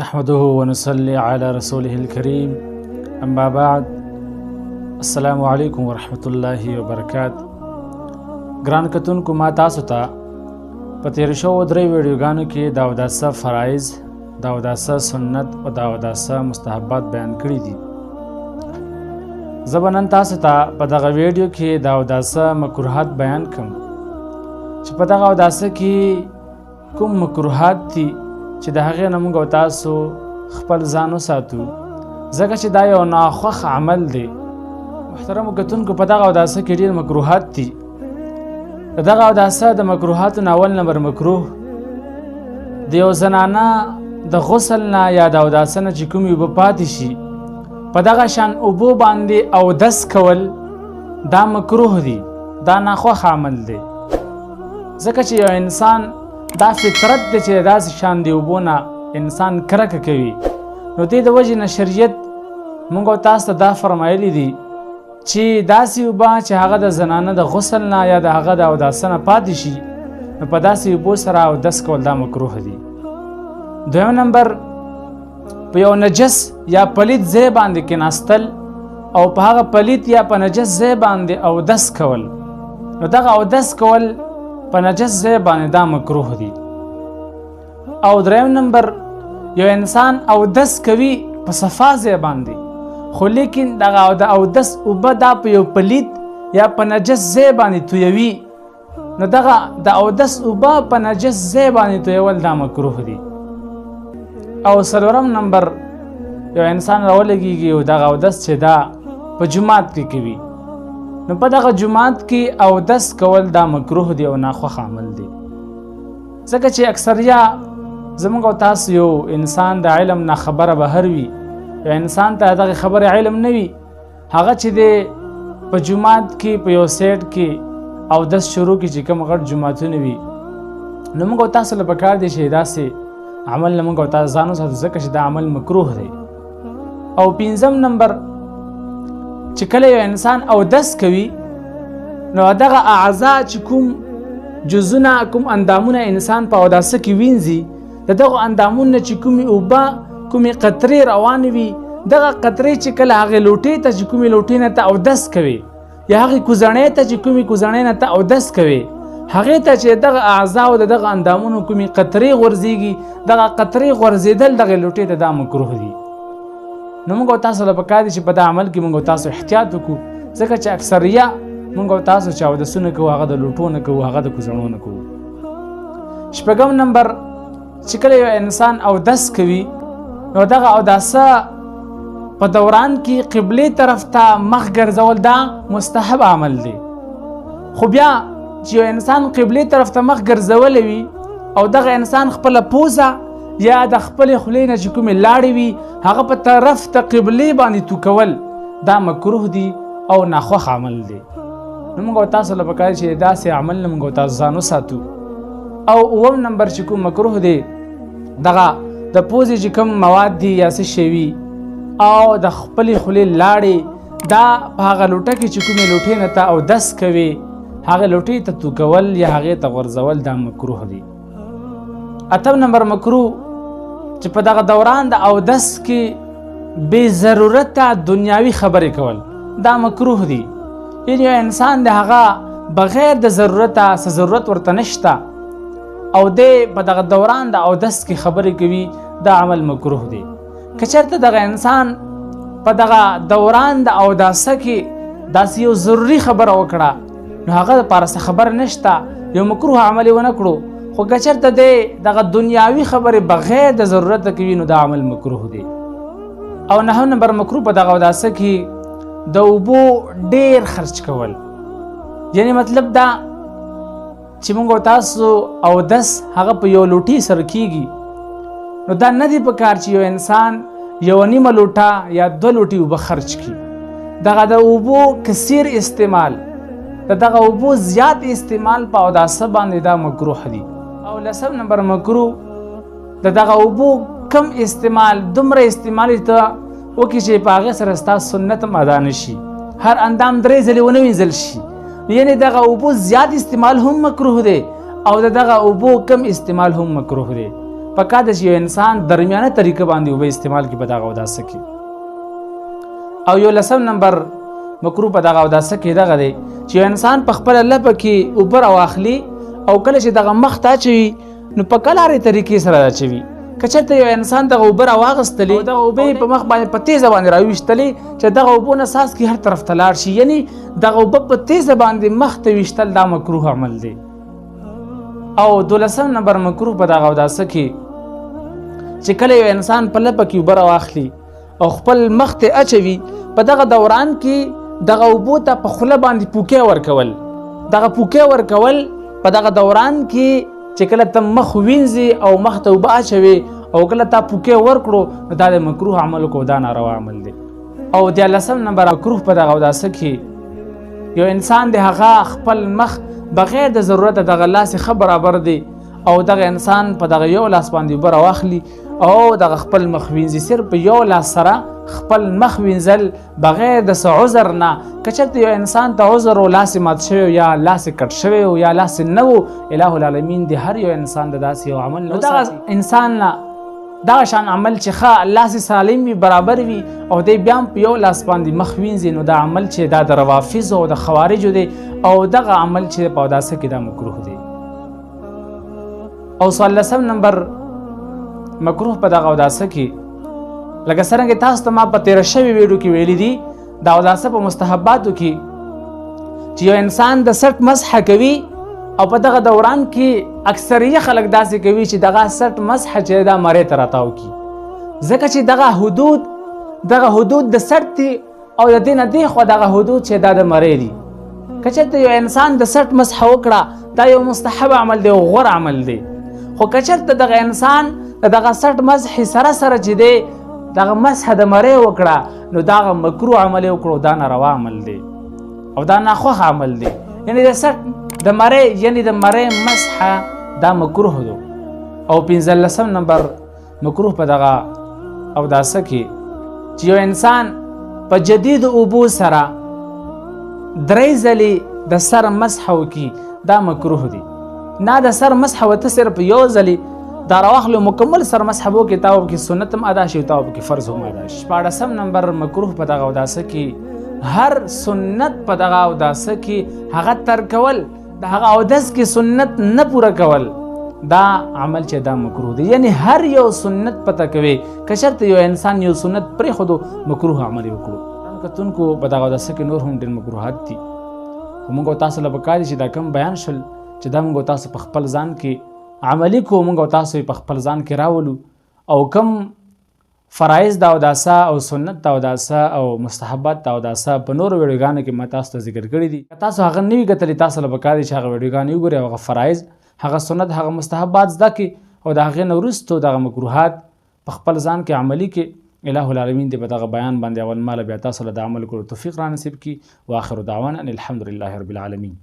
نحمده ونصلي على رسوله الكريم اما بعد السلام علیکم ورحمۃ اللہ وبرکاتہ. ګران کتونکو ما تاسو ته په تېرو شوو درې ویډیوګانو کې د اوداسه فرایض، د اوداسه سنت او د اوداسه مستحبات بیان کړي دي. زه به نن تاسو ته په دغه ویډیو کې د اوداسه مکروهات بیان کړم چې په دغه اوداسه کې کوم مکروهات دي چې د هغې نه موږ او تاسو خپل ځان وساتو، ځکه چې دا یو ناخوښ عمل دی. محترمو کتونکو په دغه اوداسه کې ډېر مکروهات دي. د دغه اوداسه د مکروهاتو نه اول نمبر مکروه د یو زنانه د غسل نه یا د اوداسه نه چې کومې اوبه پاتې شي په دغه شان اوبو باندې اودس کول دا مکروه دی، دا ناخوښ عمل دی. ځکه چې یو انسان دا فطرت دی چې داسې شان د اوبو نه انسان کرکه کوي، نو دې د وجې نه شریعت موږ او تاسو ته دا فرمایلی دي چې داسې اوبه چې هغه د زنانه د غسل نه یا د هغه د اوداسه نه پاتې شي نو په داسې اوبو سره اودس کول دا مکروه دي. دویم نمبر په یو نجس یا پلید ځای باندې کېناستل او په هغه پلید یا په نجس ځای باندې اودس کول، نو دغه اودس کول په نجس ځای باندې دا مکروه دي. او دریم نمبر یو انسان اودس کوي په صفا ځای باندې، خو لیکن دغه د اودس اوبه دا په یو پلید یا په نجس ځای باندې تویوي، نو دغه د اودس اوبه په نجس ځای باندې تویول دا مکروه دي. او څلورم نمبر یو انسان راولګېږي او دغه اودس چې دا په جومات کې کوي، نو په دغه جومات کې اودس کول دا مکروه دی او ناخوښ عمل دی. ځکه چې اکثریه زموږ او تاسو یو انسان د علم نه خبره بهر وي، یو انسان ته دغه خبره علم نه وي، هغه چې دی په جومات کې په یو سیټ کې اودس شروع کړي چې کوم غټ جوماتونه وي، نو موږ او تاسو له پکار دی چې داسې عمل نه موږ او تاسو ځان وساتو، ځکه چې دا عمل مکروه دی. او پنځم نمبر چې کله یو انسان اودس کوي نو دغه اعضا چې کوم جزونه کوم اندامونه انسان په اوداسه کې وینځي، د دغه اندامونه چې کومې اوبه کومې قطرې روانې وي، دغه قطرې چې کله هغې لوټې ته چې کومې لوټې نه ته اودس کوي یا هغې کوزڼۍ ته چې کومې کوزڼۍ نه ته اودس کوي، هغې ته چې دغه اعضا او د دغه اندامونو کومې قطرې غورځېږي، دغه قطرې غورځېدل دغې لوټې ته دا مکروه دي. نو موږ او تاسو له پکار دي چې په دا عمل کې موږ او تاسو احتیاط وکړو، ځکه چې اکثریه موږ او تاسو چې اودسونه کوو هغه د لوټو نه کوو، هغه د کوزڼو نه کوو. شپږم نمبر چې کله یو انسان اودس کوي نو دغه اوداسه په دوران کې قبلې طرف ته مخ ګرځول دا مستحب عمل دی. خو بیا چې یو انسان قبلې طرف ته مخ ګرځولی وي او دغه انسان خپله پوزه یا د خپلې خولې نه چې کومې لاړې وي هغه په طرف ته قبلې باندې تو کول دا مکروه دی او ناخوښ عمل دی. نو موږ او تاسو له پکار چې داسې عمل نه موږ او تاسو ځان وساتو. او اووم نمبر چې کوم مکروه دی دغه د پوزې چې کوم مواد دي یا څه شی وي او د خپلې خولې لاړې دا په هغه لوټه کې چې کومې لوټې نه ته اودس کوي هغه لوټې ته تو کول یا هغې ته غورځول دا مکروه دی. اتم نمبر مکروه چې په دغه دوران د اودس کې بې ضرورته دنیاوي خبرې کول دا مکروه دی. یعنې یو انسان د هغه بغیر د ضرورته څه ضرورت ورته نشته او دی په دغه دوران د اودس کې خبرې کوي دا عمل مکروه دی. که چېرته دغه انسان په دغه دوران د اوداسه کې داسې یو ضروري خبره وکړه نو هغه دپاره څه خبره نشته، یو مکروه عمل یې ونه کړو، خو که چېرته دی دغه دنیاوي خبرې بغیر د ضرورته کوي نو دا عمل مکروه دی. او نهم نمبر مکروه په دغه اوداسه کې د اوبو ډېر خرچ کول، یعنی مطلب دا چې موږ او تاسو اودس هغه په یو لوټي سره کېږي نو دا نه دی پکار چې یو انسان یو نیمه لوټه یا دوه لوټې اوبه خرچ کړي. دغه د اوبو کثیر استعمال دغه اوبو زیات استعمال په اوداسه باندې دا مکروه دی. او لسم نمبر مکروه دغه اوبو کم استعمال دومره استعمال ته وکړي چې په هغې سره ستا سنت هم ادا نه شي، هر اندام 3 ځلې ونه وینځل شي یعنی دغه اوبو زیات استعمال هم مکروه دی او دغه اوبو کم استعمال هم مکروه دی. پکار ده چې یو انسان درمیانه طریقه باندې اوبه استعمال کړي په دغه اوداسه کې. او یو لسم نمبر مکروه په دغه اوداسه کې دغه دی چې یو انسان په خپله لپه کې اوبه راواخلي او کله چې دغه مخ ته اچوي نو په کلارې طریقې سره اچوي. که چېرته یو انسان دغه اوبه راواغستلې او دغه اوبه یې په مخ باندې په تیزه باندې راویشتلې چې دغه اوبو نه څاڅکي هر طرف ته لاړ شي، یعنی دغه اوبه په تیزه باندې مخ ته ویشتل دا مکروه عمل دی. او 12 نمبر مکروه په دغه اوداسه کې چې کله یو انسان په لپه کې اوبه راواخلي او خپل مخ ته اچوي په دغه دوران کې دغه اوبو ته په خوله باندې پوکې ورکول. دغه پوکې ورکول په دغه دوران کې چې کله ته مخ وینځي او مخ ته اوبه اچوي او کله تا پوکې ورکړو نو دا د مکروه عمل کو دا ناروا عمل دی. او 13 نمبر مکروه په دغه اوداسه کې یو انسان د هغه خپل مخ بغیر د ضرورت دغه لاس ښه برابر دی او دغه انسان په دغه یو لاس باندې اوبه راواخلي او دغه خپل مخ وینځي. صرف په یو لاس سره خپل مخ وینځل بغیر د څه عذر نه. که چېرته یو انسان ته عذر و لاس مات شوی یا لاس کټ شوی یا لاس نه و، الٰه العالمین د هر یو انسان د داسې یو عمل نه دغه انسان نه دغه شان عمل چې ښه لاس سالم وي برابر وي او دی بیا هم په یو لاس باندې مخ وینځي نو دا عمل چې دا د روافضو او د خوارجو دی او دغه عمل چې په اوداسه کې دا مکروه دی. او 14 نمبر مکروه په دغه اوداسه کې لکه څرنګه تاسو ته ما په تېره شوي ویډیو کې ویلي دي د اوداسه په مستحباتو کې چې یو انسان د سټ مسحه کوي او په دغه دوران کې اکثریه خلک داسې کوي چې دغه سټ مسحه چې دا مرې ته راتاو کي، ځکه چې دغه حدود د سټ دي او د دې نه دې خوا دغه حدود چې دا د مرې دي. که چېرته یو انسان د سټ مسحه وکړه دا یو مستحب عمل دی او غوره عمل دی. خو که چېرته دغه انسان دغه سټ مسحې سره سره چې دی دغه مسحه د مرې وکړه نو دغه مکروه عمل یې وکړو دا ناروا عمل دی او دا ناخوښ عمل دی. یعنی د سټ د مرې مسحه دا مکروه دی. او 15 نمبر مکروه په دغه اوداسه کې چې یو انسان په جدید اوبو سره 3 ځلې د سر مسحه وکړي دا مکروه دی. نه د سر مسحه ورته صرف یو ځلې دا راواخلو مکمل سر مسحه وکړي تا وکړي سنت هم ادا شي تا وکړي فرض هم ادا شي. 14 نمبر مکروه په دغه اوداسه کې هر سنت په دغه اوداسه کې هغه ترک کول د هغه اودس کې سنت نه پوره کول دا عمل چې دا مکروه دی. یعنی هر یو سنت پته کوي که چېرته یو انسان یو سنت پرېښودو مکروه عمل یې وکړو. کتونکو په دغه اوداسه کې نور هم ډېر مکروهات دي خو موږ او تاسو له پکار دي چې دا کم بیان شول چې دا موږ او تاسو په خپل ځان کې عملي کو، موږ او تاسو په خپل ځان کې راولو او کم فرایض د اوداسه او سنت د اوداسه او مستحبات د اوداسه په نورو ویډیوګانو کې ما تاسو ته ذکر کړي دي. تاسو هغه نه وي کتلي تاسو له پکار دي چې هغه ویډیوګانې وګورئ او هغه فرایض هغه سنت هغه مستحبات زده کړي او د هغې نه وروستو دغه مکروهات په خپل ځان کې عملي کړي. الٰه العالمین دې په دغه بیان باندې اول ماله بیا تاسو له د عمل کولو توفیق را نصیب کړي. واخر دعوانا ان الحمد لله رب العالمین.